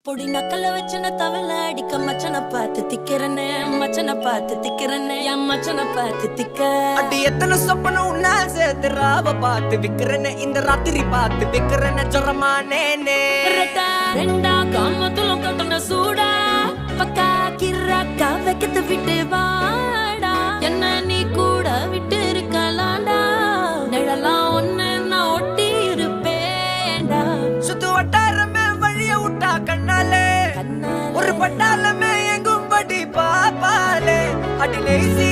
பொடி நக்கல வச்சன தவள அடிக்க மச்சன பார்த்து திக்கிறனே மச்சன பார்த்து திக்கிறனே என் மச்சன பார்த்து திக்க அடி எத்தனை சொப்பன உன்னா சேர்த்து ராவ பார்த்து விக்கிறனே இந்த ராத்திரி பார்த்து விக்கிறனே ஜொரமானே ரெண்டா காமத்துல கட்டண சூடா பக்கா கிராக்கா வைக்கத்து விட்டு வாடா என்ன நீ கூட விட்டு இருக்கலாண்டா நிழலாம் ஒன்னு நான் ஒட்டி இருப்பேன்டா சுத்து வட்டாரமே வழிய விட்டா கண்ணாலே ஒரு பட்டாளமே எங்கும் படி பாப்பாலே அடி நெய்சி